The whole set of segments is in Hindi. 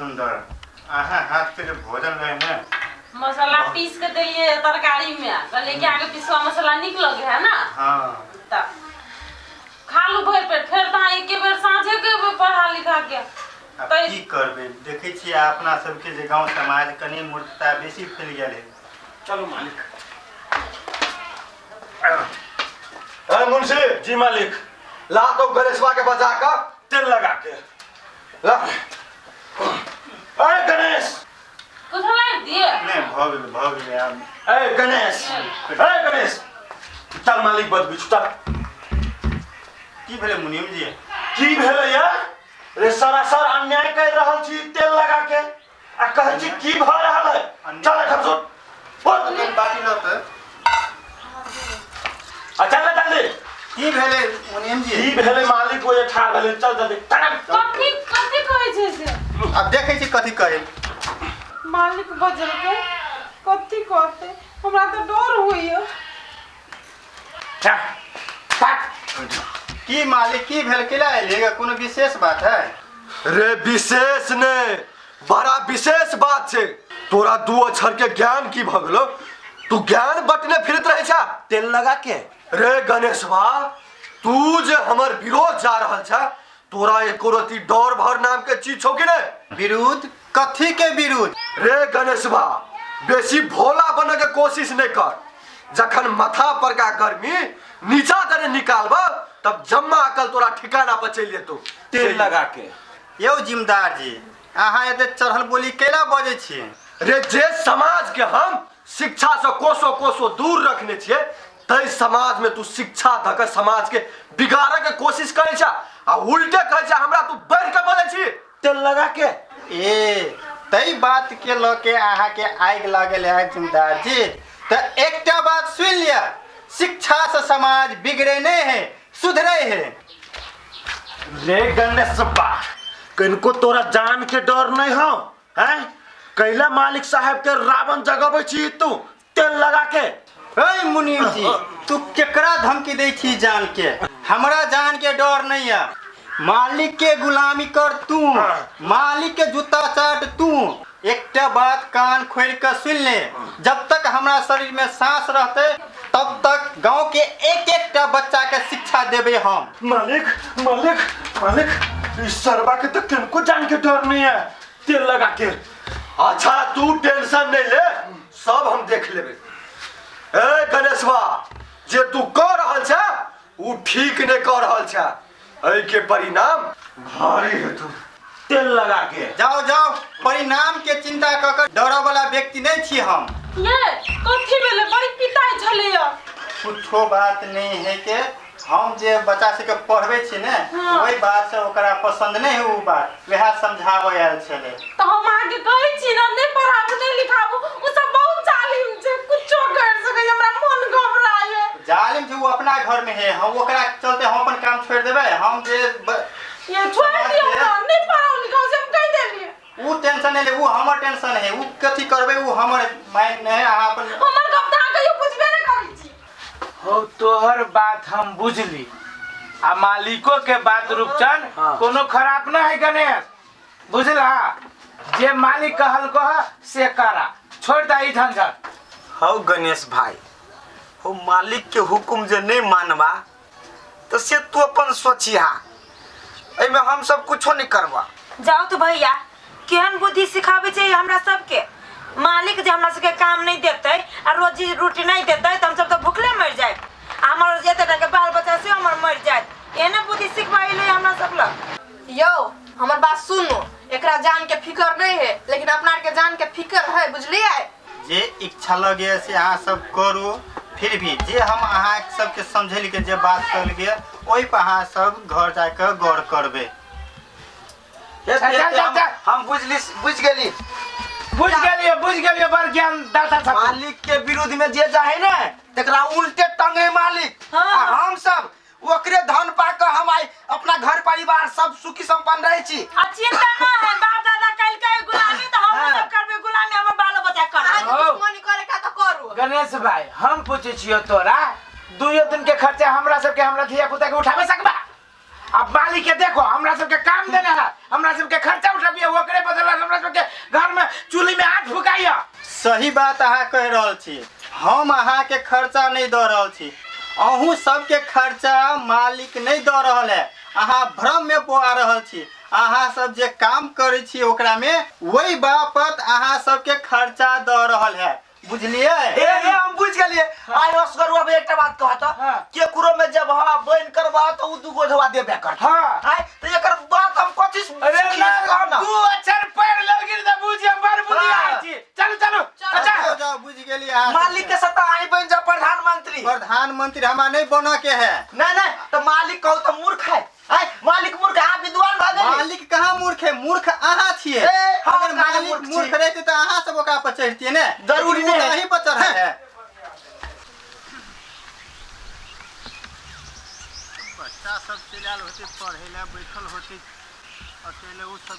सुंदर आहा हाथ के जो भोजन रहे हैं मसाला पीस के दिए तरकारी में तो लेके आगे पिसवा मसाला निक लगे है ना। हाँ तब खा लू भर पेट फिर तो एक बेर साँझे के पढ़ा लिखा के अब की करबे देखे छी अपना सबके जे गांव समाज कनी मूर्खता बेसी फैल गेल है। चलो मालिक। मुंशी जी मालिक ला तो गणेशवा के बजा कर तेल लगा के ला। अरे गणेश कुछ लाग दिए नहीं भाग गए आप। अरे गणेश चल मालिक बद बिछुटा की भेले मुनीम जी की भेले यार रे सरासर अन्याय कर रहल छी तेल लगा के आ कहै छी की भ रहल है। चल खसो बोल बाटी लो तो चल जल्दी की भेले मुनीम जी की भेले मालिक वो ठाड़ भेले चल जल्दी कथी कहै छै से अब देखे छी कथी कहे मालिक बजल के कथी कहते हमरा तो डर होइए। की मालिक की भेल केला एलिएगा कोनो विशेष बात है। रे विशेष ने बड़ा विशेष बात छे। तोरा दू अक्षर के ज्ञान की भगलो तू ज्ञान बटने फिरत रहे छा तेल लगा के। रे गणेशवा तू जे हमर विरोध जा रहल छा तोरा एको रति डर भर नाम के चीज छौ कि नहीं। विरोध कथी के विरोध रे गणेशवा बेसी भोला बने के कोशिश नहीं कर। जखन माथा पर का गर्मी नीचा दरे निकालबा तब जम्मा अकल तोरा ठिकाना पर चल जेतौ तेल लगा के। यौ जिम्मेदार जी अहाँ एते चढ़ल बोली केला बजे छिए। रे जे समाज के हम शिक्षा से कोसो दूर रखने छिए तै समाज में तू शिक्षा धक समाज के बिगाड़े के कोशिश करे छा आ उल्टे कहे छा हमरा तू बढ़ के बोले छी तेल लगा के। ए तई बात के ल के अहाँ के आग लागल है जिम्मेदार जी तो एकटा बात सुन लिया शिक्षा से समाज बिगड़े नहीं है सुधरे है। रे गणेश बा कनको तोरा जान के डर नहीं हो हैं कैला मालिक साहब के रावण जगावे छी तू तेल लगा के। ए मुनीम जी तू केकरा धमकी दे छी जान के हमरा जान के डर नहीं है। मालिक के गुलामी कर तू मालिक के जूता चाट तू। एकटा बात कान खोल के सुन ले जब तक हमरा शरीर में सांस रहते तब तक गांव के एक एकटा बच्चा के शिक्षा देबे हम। मालिक इस सरबा के तो किनको जान के डर नहीं है तेल लगा के। अच्छा तू टेंशन नहीं ले सब हम देख लेबे। ए गणेशवा जे तू कर रहल छा उ ठीक नहीं कर रहल छा एहि के परिणाम भारी हेतु तेल लगा के। जाओ परिणाम के चिंता क के डर वाला व्यक्ति नहीं छी हम। ये कथी भेले बड़ी पिटाई छलिए कुछो बात नहीं है के हम जे बच्चा से के पढ़बे छी ने वही बात से ओकरा पसंद नहीं है उ बात वह समझावे आयल छले तो हम आगे कहै छी ना नहीं पढ़ाबू नहीं लिखाबू उ सब बहुत जालिम छै कुछो कर सकै हमरा मन घबराए। जालिम छै वो अपना घर में है हम ओकरा चलते हम अपन काम छोड़ देबे हम जे ये छोड़ दियो ना नहीं पढ़ाओ लिखाओ से हम कह देलिए उ टेंशन नहीं ले उ हमर टेंशन है उ कथी करबे उ हमर माइंड में है अहाँ अपन हमर गप ता कहियो बुझबे नहीं करै छी। हो तोहर बात हम बुझली आ मालिको के बात रूपचंद कोनो खराब ना है गणेश बुझला जे मालिक कहल कह से करा छोड़ दा ई झंझट। हो गणेश भाई हो मालिक के हुकुम जे नहीं मानवा तो से तू अपन सोचिया एमे हम सब कुछो नहीं करवा। जाओ तो भैया केहन बुद्धि सिखावे चाहिए हमरा सबके। मालिक जे हमरा सबके काम नहीं देते आ रोजी रोटी नहीं देते तो हम सब तो भूखले मर जाए हमर जेते के बाल बच्चा से हमर मर जाए एने बुद्धि सिखवाइले हमरा सब ल। यो हमर बात सुनो एकरा जान के फिकर नहीं है लेकिन अपना के जान के फिकर है बुझलिए। जे इच्छा लगे से अहाँ सब करू फिर भी जे हम अहाँ सबके समझेली के जे बात कल गया ओहि पर अहाँ सब घर जाकर गौर करबे। हम बुझ गेलिए बर ज्ञान दाता सब मालिक के विरोध में जे जाए ना तकरा उल्टे टंगे मालिक आ हम सब ओकरे धन पा के हम आई अपना घर परिवार सब सुखी संपन्न रहे छी। चिंता ना है बाप दादा कल के गुलामी तो हम सब करबे गुलामी हमर बाल बच्चा कर। दुश्मनी करे का तो करू। गणेश भाई हम पूछे छियो तोरा दुइयो दिन के खर्चा हमरा सब के हमरा धिया पुता के उठावे सकबा अब मालिक के देखो हमरा सबके काम देना है, हमरा सबके खर्चा उठाबिए, ओकरे बदला हमरा सबके घर में चूल्ही में आग फुकाइया। सही बात अहाँ कह रहल छी। हम अहाँ के खर्चा नहीं दऽ रहल छी, अहूँ सबके खर्चा मालिक नहीं दऽ रहल है। अहाँ भ्रम में पा रहल छी। अहाँ सब जे काम करे छी ओकरा में वही बापत अहाँ सबके खर्चा दऽ रहल है, बुझलिए? हम बुझ गलिए। आइ असगरुआ में एकटा बात कहत के कुरो में जब हवा बन करबा तो उ दुगो धवा देबे करत। हां आइ तो एकर बात हम कथि अरे ना तू अक्षर पढ़ लगिर त बुझी हम बड़ बुझिया छी। चलो चलो अच्छा जाओ बुझ गेली। अहाँ मालिक के सत्ता आइ बन जा प्रधानमंत्री। प्रधानमंत्री हमरा नहीं बना के है। नहीं तो मालिक कहू तो मूर्ख है। आइ मालिक मूर्ख है, आप विद्वान भ गेली। मालिक कहाँ मूर्ख है? मूर्ख अहाँ छिए। अगर मालिक मूर्ख रहते तो अहाँ सब ओकरा पर चढ़तिए ने। जरूरी नहीं नहीं पर चढ़ा है। बच्चा सब चलाल होते पढ़े ला बैठल होते अकेले उ सब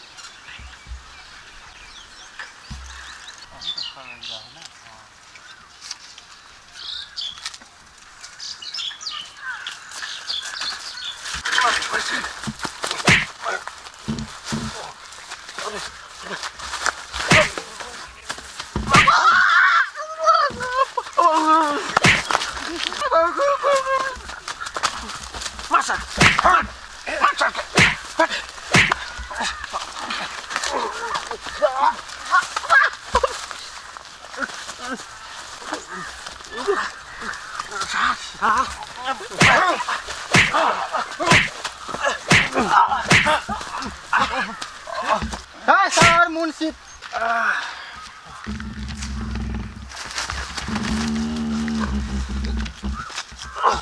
सर मुंशी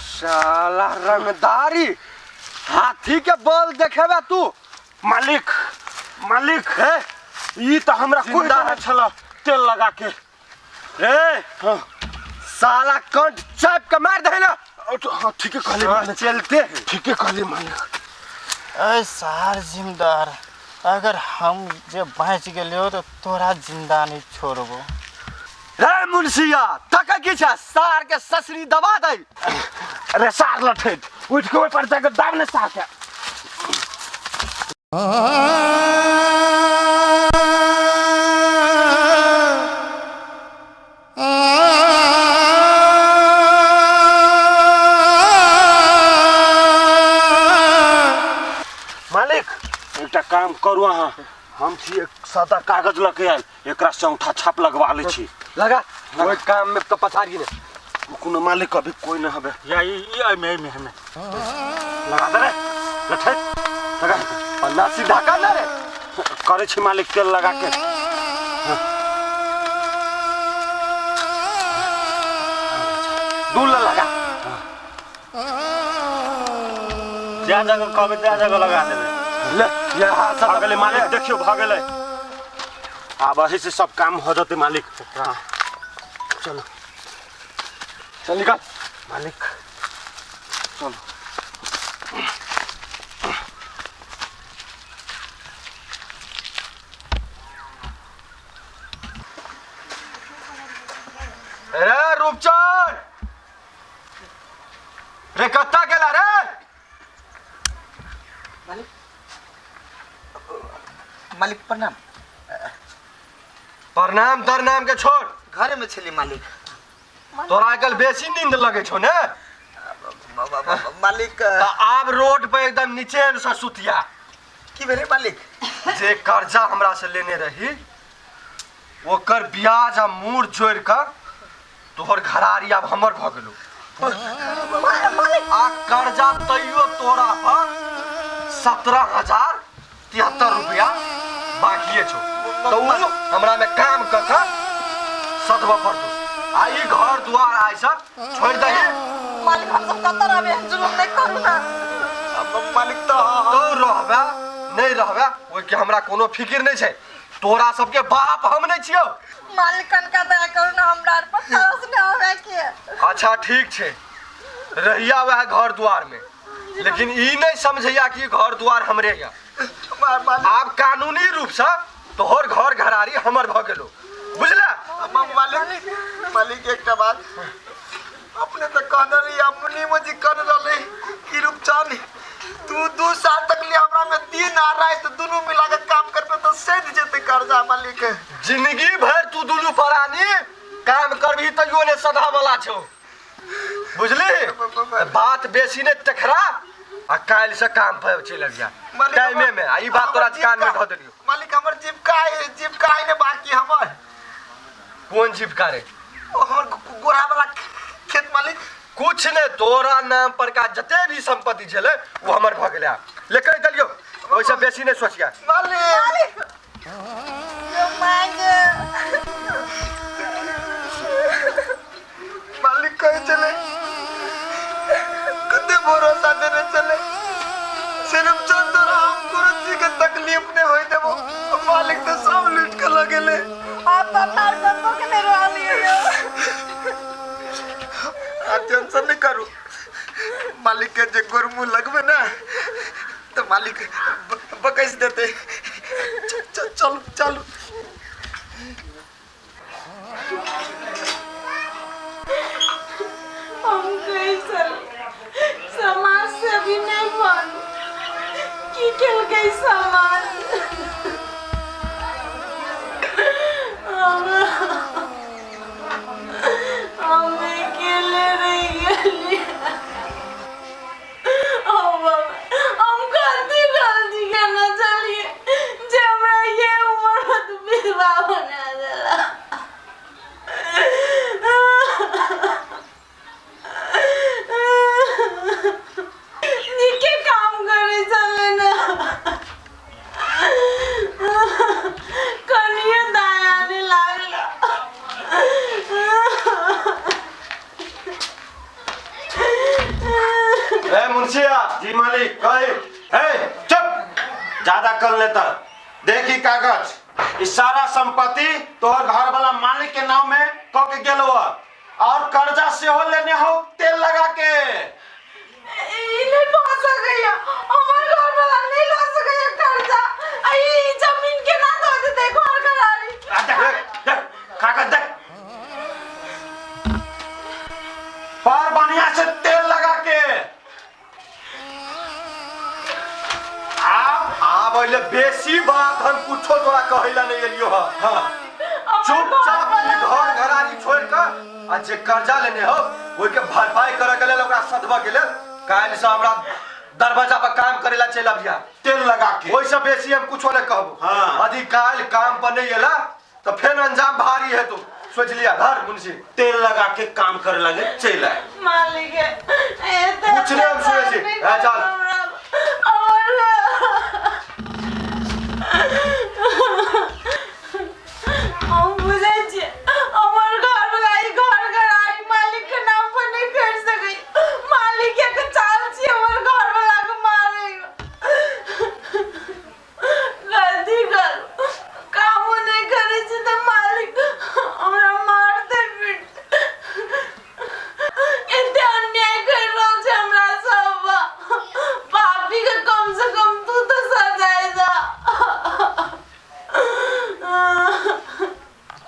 साला रंगदारी हाथी के बल देखेबे तू। मालिक मालिक है ई तो हमरा कोई ना छला तेल लगा के रे। साला कंठ चाप के मार दे ना। ठीक है कहले चलते ठीक है कहले मालिक। ऐ सार जिम्मेदार अगर हम जे बच गेलियो तो तोरा जिंदा नहीं छोड़बो। रे मुंशिया तक की छ सार के ससरी दबा दे। अरे सार लठेट उठ के ऊपर जाके दाब ने सार के। मालिक एकटा काम करू अहाँ, हम छी एक सादा कागज लके आयल, एकरा से अंगूठा छाप लगवा ले छी। लगा कोई काम में तो पछाड़ी ने कोनो मालिक अभी कोई न हबे या ई में लगा दे रे लठे लगा पन्ना सीधा कर ना रे करे छी मालिक तेल लगा के। दूर लगा जा जगह कहबे जा जगह लगा देबे। ले ये हाथ से भागले मालिक देखियो भागले। अब वही से सब काम हो जाते मालिक। हाँ चलो चल निकल मालिक चलो। अरे रूपचंद रे कत्ता गेला रे। मालिक प्रणाम। प्रणाम तरनाम के छोड़, घरे में छली मालिक। तोरा आजकल बेसी नींद लगे छो ने। मालिक आब रोड पे एकदम नीचे से सुतिया। की भेले मालिक? जे कर्जा हमरा से लेने रही वो कर ब्याज आ मूर जोड़ कर तोहर घरारी अब हमर भ गेलो। आ कर्जा तैयो तोरा पर 17,073 रुपया बाकी छो। तो हमरा में काम कर सदवा पर दो। आई घर द्वार आइसा छोड़ दे मालिक हम सब कतर आबे जुलूम नहीं करू ना। मालिक तो रहबा नहीं रहबा ओइ के हमरा कोनो फिकिर नहीं छै। तोरा सबके बाप हम नहीं छियो। मालिक कनका दया करू ना हमरा पर तरस न होवे के। अच्छा ठीक छै रहिया वह घर द्वार में, लेकिन ई नहीं समझैया कि घर द्वार हमरे या। आप कानूनी रूप से तोहर घर घरारी हमर भ गेलो बुझला। मालिक एकटा बात अपने तो कहने रही अपनी मुझे कर रहे कि रूपचांद तू 2 साल तक लिए हमरा में दिन आ रहा है तो दोनों मिला के काम करबे तो सद जेते कर्जा मालिक। जिंदगी भर तू दुनू परानी काम करबी तो यो ने सदा वाला छो बुझली। बात बेसी ने टकरा आ काल से काम पर चल जा टाइमे में ई बात तोरा कान में ध देलियो। मालिक हमर जीविका है ने बाकी हमर कौन जीविका रे? हमर गोरा वाला खेत मालिक। कुछ ने तोरा नाम पर का जते भी संपत्ति छले वो हमर भ गेलै। लेकर दलियो ओइसे बेसी ने सोचिया मालिक मालिक कहे चले कते भरोसा देने चले सिर्फ चंद राम गुरु जी के तकलीफ ने होई देबो मालिक तो सब लूट के लगेले। आप तार सबको के नहीं रहली हो। आ टेंशन नहीं करू मालिक के जे गुरमु लगबे ना तो मालिक बकैस देते। चलो चलो हम कैसे समाज से भी नहीं बन की खेल गई समाज। हम अकेले रह गए। हम गलती करना चाहिए जब हमरा ये उम्र में तू विधवा बना देला। नीके काम करे चले ना कनिए दया नहीं लागला। ए मुंशिया जी मालिक कहे ए चुप ज्यादा कर लेता देखी कागज इस सारा संपत्ति तोहर घर वाला मालिक के नाम में क के गेलो और कर्जा से हो लेने हो तेल लगा के। नहीं पा सकैया हमार घर वाला नहीं ला सकैया कर्जा। ई जमीन के ना दो दे देखो और करारी। देख देख कागज देख पर बढ़िया से तेल लगा के आ बोले बेसी बात हम कुछो तोरा कहैला नहीं एलियो हां चुपचाप घर घरानी छोड़ कर आ जे कर्जा लेने हो ओइ के भरपाई करे के लेल ओकरा सदबा के लेल काल से हमरा दरवाजा पर काम करेला चल अबिया तेल लगा के। ओइ से बेसी हम कुछो नहीं कहबो। हां यदि काल काम पर नहीं एला तो फिर अंजाम भारी है। तू सोच लिया घर मुंशी तेल लगा के काम करे लगे चल आए मालिक कुछ नहीं हम सोचे चल